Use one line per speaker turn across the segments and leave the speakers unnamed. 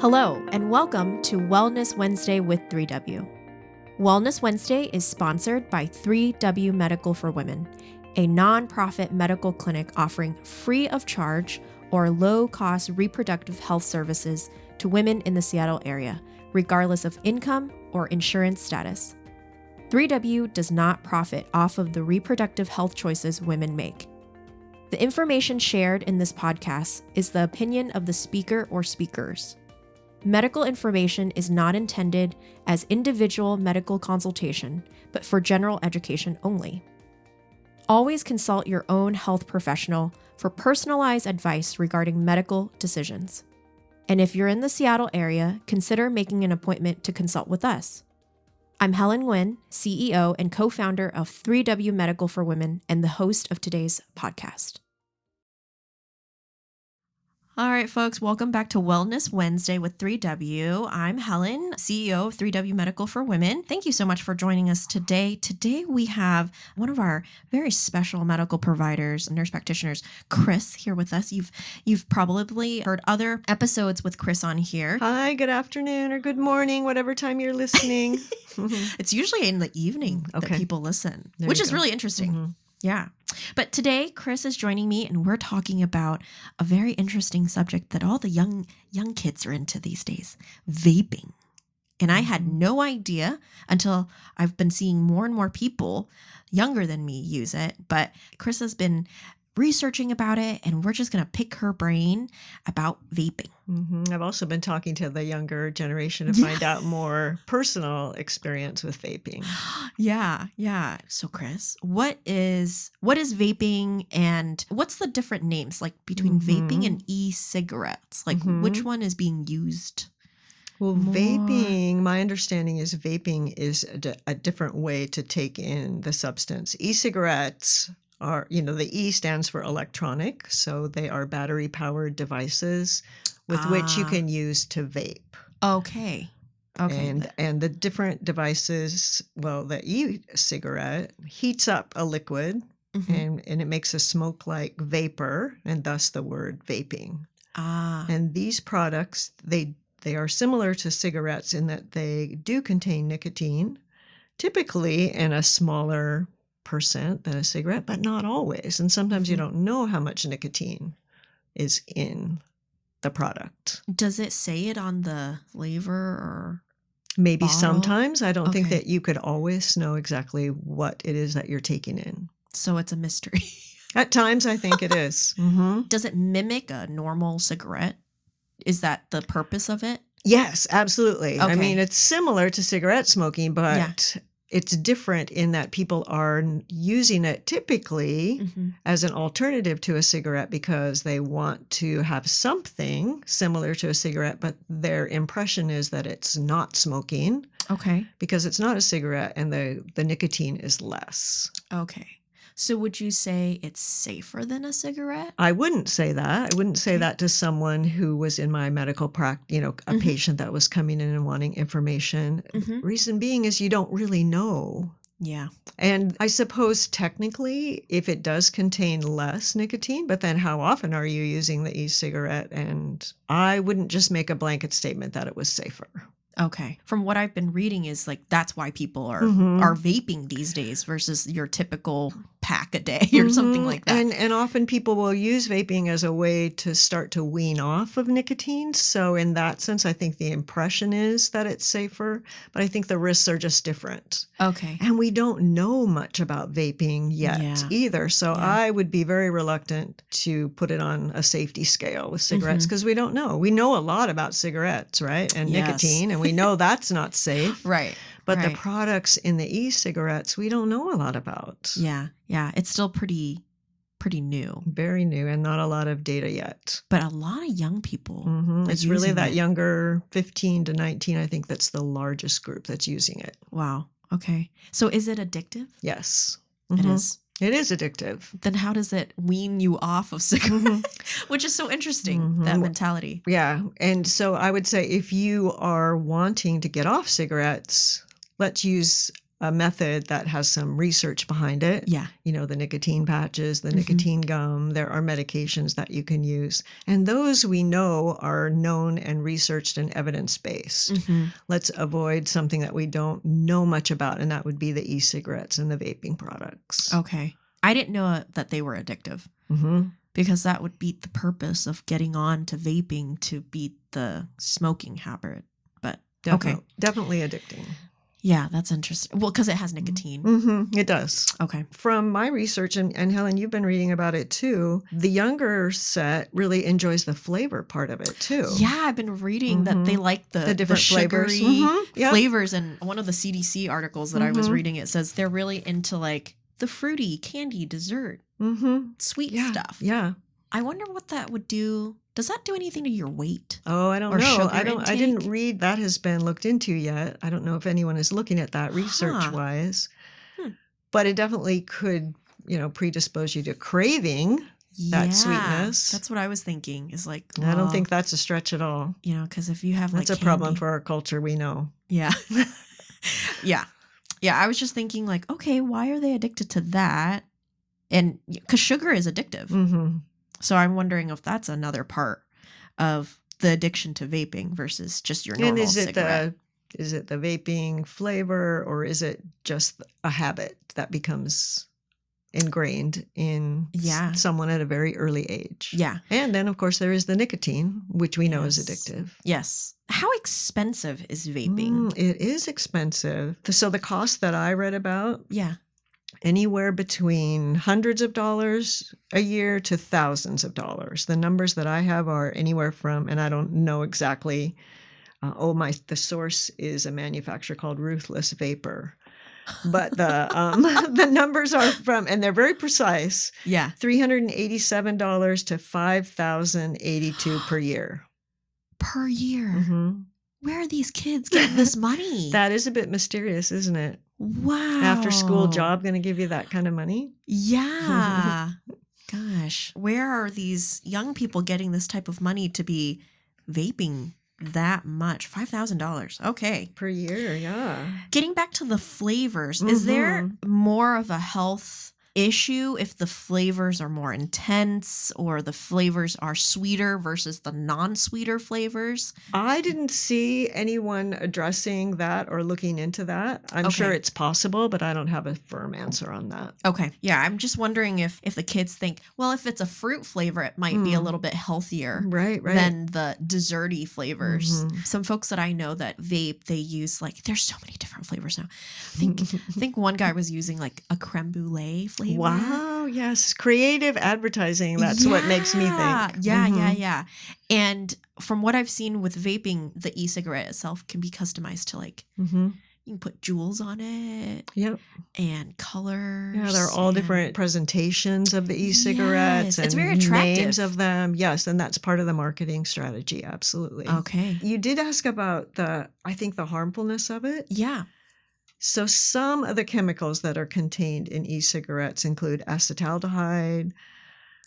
Hello, and welcome to Wellness Wednesday with 3W. Wellness Wednesday is sponsored by 3W Medical for Women, a nonprofit medical clinic offering free of charge or low-cost reproductive health services to women in the Seattle area, regardless of income or insurance status. 3W does not profit off of the reproductive health choices women make. The information shared in this podcast is the opinion of the speaker or speakers. Medical information is not intended as individual medical consultation, but for general education only. Always consult your own health professional for personalized advice regarding medical decisions. And if you're in the Seattle area, consider making an appointment to consult with us. I'm Helen Nguyen, CEO and co-founder of 3W Medical for Women and the host of today's podcast. All right, folks, welcome back to Wellness Wednesday with 3W. I'm Helen, CEO of 3W Medical for Women. Thank you so much for joining us today. Today we have one of our very special medical providers, nurse practitioners, Kris, here with us. You've probably heard other episodes with Kris on here.
Hi, good afternoon or good morning, whatever time you're listening.
It's usually in the evening that people listen, which is really interesting.
Mm-hmm.
Yeah. But today, Kris is joining me, and we're talking about a very interesting subject that all the young kids are into these days, vaping. And I had no idea until I've been seeing more and more people younger than me use it. But Kris has been researching about it, and we're just going to pick her brain about vaping.
Mm-hmm. I've also been talking to the younger generation to find out more personal experience with vaping.
Yeah. So Kris, what is vaping, and what's the different names like between vaping and e-cigarettes? Like which one is being used?
Well,
more?
Vaping, my understanding is vaping is a different way to take in the substance. E-cigarettes are, the E stands for electronic, so they are battery-powered devices with which you can use to vape.
Okay.
And the different devices, well, the e-cigarette heats up a liquid and it makes a smoke-like vapor, and thus the word vaping. And these products, they are similar to cigarettes in that they do contain nicotine, typically in a smaller percent than a cigarette, but not always. And sometimes you don't know how much nicotine is in the product.
Does it say it on the flavor or
maybe
bottle?
Sometimes. I don't think that you could always know exactly what it is that you're taking in.
So it's a mystery.
At times, I think it is.
Does it mimic a normal cigarette? Is that the purpose of it?
Yes, absolutely.
Okay.
I mean, it's similar to cigarette smoking, but it's different in that people are using it typically as an alternative to a cigarette because they want to have something similar to a cigarette, but their impression is that it's not smoking.
Okay.
Because it's not a cigarette and the nicotine is less.
Okay. So would you say it's safer than a cigarette?
I wouldn't say that. I wouldn't say that to someone who was in my medical practice, a patient that was coming in and wanting information. Reason being is you don't really know.
Yeah.
And I suppose technically, if it does contain less nicotine, but then how often are you using the e-cigarette? And I wouldn't just make a blanket statement that it was safer.
Okay. From what I've been reading is like that's why people are vaping these days versus your typical pack a day or something like that.
And often people will use vaping as a way to start to wean off of nicotine. So in that sense, I think the impression is that it's safer, but I think the risks are just different.
Okay.
And we don't know much about vaping yet either. So I would be very reluctant to put it on a safety scale with cigarettes because we don't know. We know a lot about cigarettes, right? And nicotine, and we know that's not safe.
Right.
But the products in the e-cigarettes, we don't know a lot about.
Yeah. It's still pretty new.
Very new and not a lot of data yet.
But a lot of young people.
It's really that younger 15 to 19, I think that's the largest group that's using it.
Wow. Okay. So is it addictive?
Yes.
It is.
It is addictive.
Then how does it wean you off of cigarettes? Which is so interesting, that mentality.
Yeah. And so I would say if you are wanting to get off cigarettes, let's use a method that has some research behind it.
Yeah.
You know, the nicotine patches, the nicotine gum, there are medications that you can use. And those we know are known and researched and evidence-based. Let's avoid something that we don't know much about, and that would be the e-cigarettes and the vaping products.
Okay. I didn't know that they were addictive because that would beat the purpose of getting on to vaping to beat the smoking habit. But
Definitely addicting.
Yeah, that's interesting. Well, because it has nicotine.
It does.
Okay.
From my research, and Helen, you've been reading about it too, the younger set really enjoys the flavor part of it too.
Yeah, I've been reading that they like the
different
sugary
flavors.
flavors. And one of the CDC articles that I was reading, it says they're really into like the fruity candy dessert, sweet stuff.
Yeah.
I wonder what that would do. Does that do anything to your weight?
Oh, I don't know. I didn't read that has been looked into yet. I don't know if anyone is looking at that research wise. But it definitely could, predispose you to craving that sweetness.
That's what I was thinking is like,
I don't think that's a stretch at all.
Because if you have
that's
like
a problem for our culture, we know.
Yeah. Yeah. I was just thinking like, okay, why are they addicted to that? And because sugar is addictive. So I'm wondering if that's another part of the addiction to vaping versus just your normal cigarette.
Is it the vaping flavor, or is it just a habit that becomes ingrained in someone at a very early age?
Yeah.
And then, of course, there is the nicotine, which we know is addictive.
Yes. How expensive is vaping?
It is expensive. So the cost that I read about, anywhere between hundreds of dollars a year to thousands of dollars. The numbers that I have are anywhere from, and I don't know exactly, the source is a manufacturer called Ruthless Vapor. But the numbers are from, and they're very precise.
Yeah.
$387 to $5,082 per year.
Per year? Where are these kids getting this money?
That is a bit mysterious, isn't it?
Wow.
After school job going to give you that kind of money?
Yeah. Gosh. Where are these young people getting this type of money to be vaping that much? $5,000. Okay.
Per year, yeah.
Getting back to the flavors, is there more of a health issue if the flavors are more intense or the flavors are sweeter versus the non-sweeter flavors?
I didn't see anyone addressing that or looking into that. I'm sure it's possible, but I don't have a firm answer on that.
Okay. Yeah, I'm just wondering if the kids think, well, if it's a fruit flavor, it might be a little bit healthier than the desserty flavors. Some folks that I know that vape, they use like, there's so many different flavors now. I think one guy was using like a creme brulee flavor.
Wow, yes. Creative advertising. That's what makes me think.
Yeah. And from what I've seen with vaping, the e-cigarette itself can be customized to like, you can put jewels on it.
Yep.
And colors.
Yeah, there are all different presentations of the e-cigarettes.
Yes, it's
and
very attractive.
Names of them. Yes, and that's part of the marketing strategy. Absolutely.
Okay.
You did ask about the harmfulness of it.
Yeah.
So some of the chemicals that are contained in e-cigarettes include acetaldehyde.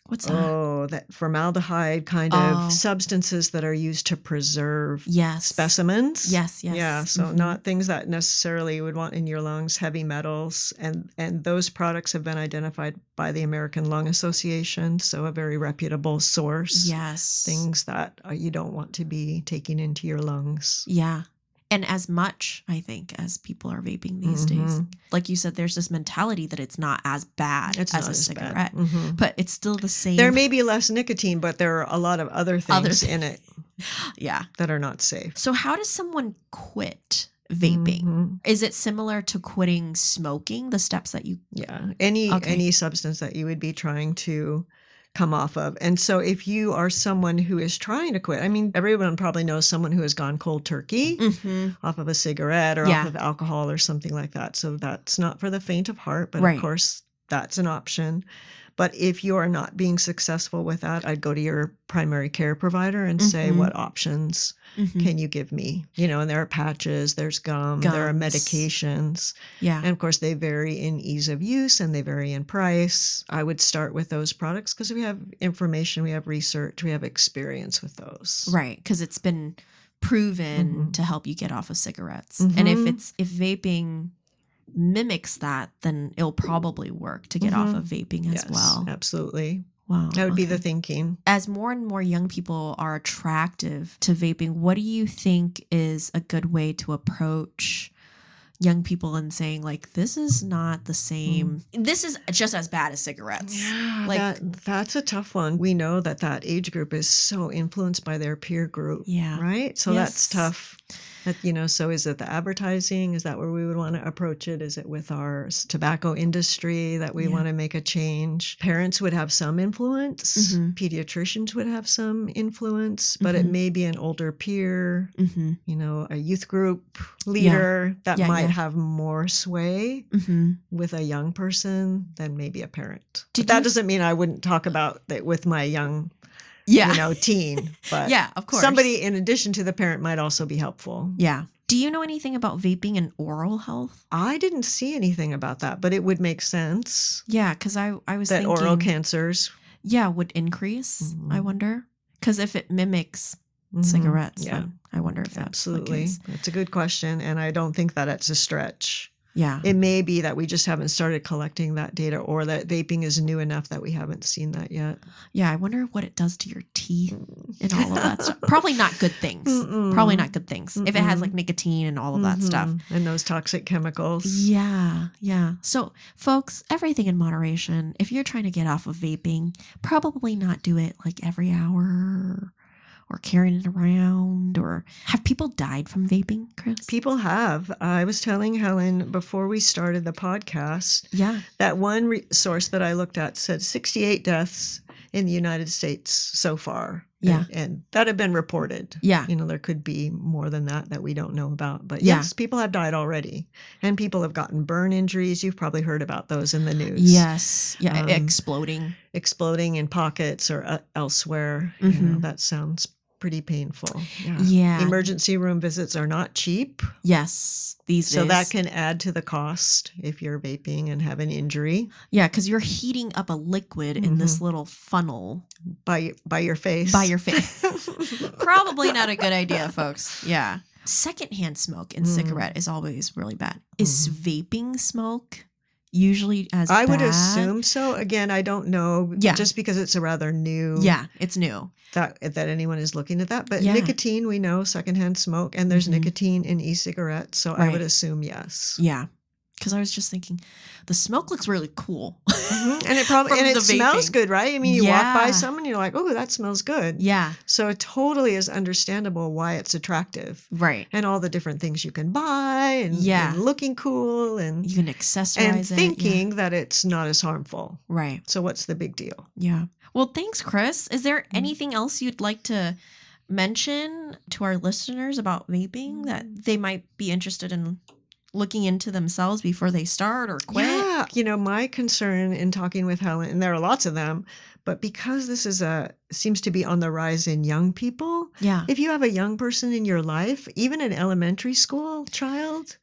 What's that?
Oh, that formaldehyde kind of substances that are used to preserve specimens.
Yes.
Yeah, so not things that necessarily you would want in your lungs, heavy metals. And those products have been identified by the American Lung Association, so a very reputable source.
Yes.
Things that you don't want to be taking into your lungs.
Yeah. And as much, I think, as people are vaping these days. Like you said, there's this mentality that it's not as bad as a cigarette. But it's still the same.
There may be less nicotine, but there are a lot of other things in it that are not safe.
So how does someone quit vaping? Is it similar to quitting smoking, the steps that you...
Yeah, any substance that you would be trying to come off of. And so if you are someone who is trying to quit, I mean, everyone probably knows someone who has gone cold turkey off of a cigarette or off of alcohol or something like that. So that's not for the faint of heart, but of course that's an option. But if you are not being successful with that, I'd go to your primary care provider and say, what options can you give me? And there are patches, there's gum, there are medications.
Yeah.
And of course, they vary in ease of use and they vary in price. I would start with those products because we have information, we have research, we have experience with those.
Right. Because it's been proven to help you get off of cigarettes. And if vaping mimics that, then it'll probably work to get off of vaping as well.
Absolutely.
Wow.
That would be the thinking.
As more and more young people are attractive to vaping, what do you think is a good way to approach young people and saying, like, this is not the same. This is just as bad as cigarettes.
Yeah,
like
that's a tough one. We know that age group is so influenced by their peer group.
Yeah.
Right? So that's tough. So is it the advertising? Is that where we would want to approach it? Is it with our tobacco industry that we want to make a change? Parents would have some influence. Pediatricians would have some influence, but it may be an older peer, a youth group leader that might have more sway with a young person than maybe a parent. But that doesn't mean I wouldn't talk about it with my young teen. But
of course.
Somebody in addition to the parent might also be helpful.
Yeah. Do you know anything about vaping and oral health?
I didn't see anything about that, but it would make sense.
Yeah, because I was thinking
that oral cancers
would increase, I wonder. Because if it mimics cigarettes, then I wonder if that's the case.
That's a good question, and I don't think that it's a stretch.
Yeah.
It may be that we just haven't started collecting that data, or that vaping is new enough that we haven't seen that yet.
Yeah, I wonder what it does to your teeth and all of that stuff. Probably not good things. Probably not good things. If it has like nicotine and all of that stuff.
And those toxic chemicals.
Yeah. So, folks, everything in moderation. If you're trying to get off of vaping, probably not do it like every hour or carrying it around. Or have people died from vaping, Kris?
People have. I was telling Helen before we started the podcast that one source that I looked at said 68 deaths in the United States so far.
Yeah.
And that have been reported.
Yeah.
There could be more than that we don't know about. But yes, people have died already. And people have gotten burn injuries. You've probably heard about those in the news.
Yes. Yeah. Exploding
in pockets or elsewhere. That sounds pretty painful.
Yeah.
Emergency room visits are not cheap.
Yes. These days.
So that can add to the cost if you're vaping and have an injury.
Yeah, because you're heating up a liquid in this little funnel.
By your face.
By your face. Probably not a good idea, folks. Yeah. Secondhand smoke in cigarette is always really bad. Is vaping smoke usually as bad?
I would assume so. Again, I don't know. Just because it's a rather new.
Yeah, it's new.
That anyone is looking at that. But nicotine, we know, secondhand smoke, and there's nicotine in e-cigarettes. So I would assume yes.
Yeah. Because I was just thinking, the smoke looks really cool.
And it probably smells good, right? I mean, you walk by some and you're like, oh, that smells good.
Yeah.
So it totally is understandable why it's attractive.
Right.
And all the different things you can buy and looking cool and
you can accessorize
and thinking that it's not as harmful.
Right.
So what's the big deal?
Yeah. Well, thanks, Kris. Is there anything else you'd like to mention to our listeners about vaping that they might be interested in looking into themselves before they start or quit?
Yeah. My concern in talking with Helen, and there are lots of them, but because this is seems to be on the rise in young people.
Yeah.
If you have a young person in your life, even an elementary school child,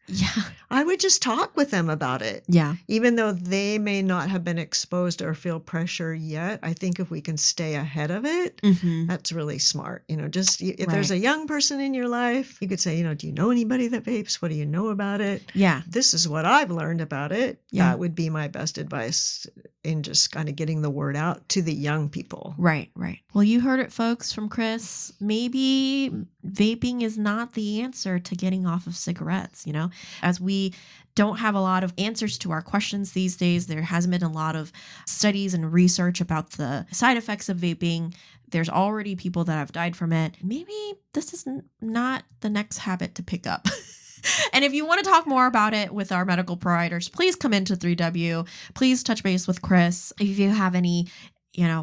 I would just talk with them about it.
Yeah.
Even though they may not have been exposed or feel pressure yet, I think if we can stay ahead of it, that's really smart. If there's a young person in your life, you could say, do you know anybody that vapes? What do you know about it?
Yeah.
This is what I've learned about it. Yeah. That would be my best advice in just kind of getting the word out to the young people.
Right. Well, you heard it, folks, from Kris. Maybe vaping is not the answer to getting off of cigarettes, as we don't have a lot of answers to our questions these days. There hasn't been a lot of studies and research about the side effects of vaping. There's already people that have died from it. Maybe this is not the next habit to pick up. And if you want to talk more about it with our medical providers, please come into 3W. Please touch base with Kris. If you have any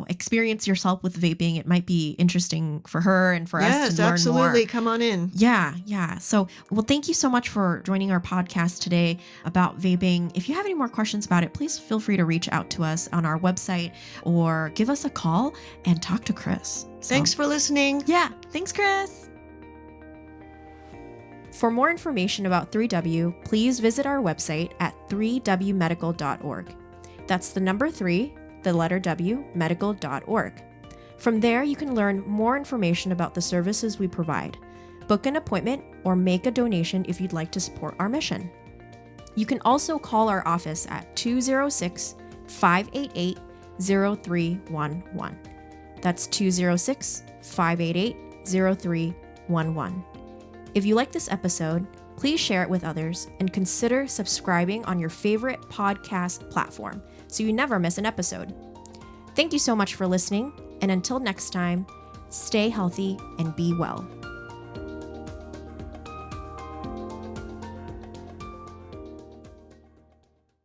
experience yourself with vaping, it might be interesting for her and for us to learn more.
Yes, absolutely. Come on in.
Yeah. So, thank you so much for joining our podcast today about vaping. If you have any more questions about it, please feel free to reach out to us on our website or give us a call and talk to Kris.
Thanks for listening.
Yeah. Thanks, Kris. For more information about 3W, please visit our website at 3wmedical.org. That's the number 3, the letter W, medical.org. From there, you can learn more information about the services we provide, book an appointment, or make a donation if you'd like to support our mission. You can also call our office at 206-588-0311. That's 206-588-0311. If you like this episode, please share it with others and consider subscribing on your favorite podcast platform so you never miss an episode. Thank you so much for listening, and until next time, stay healthy and be well.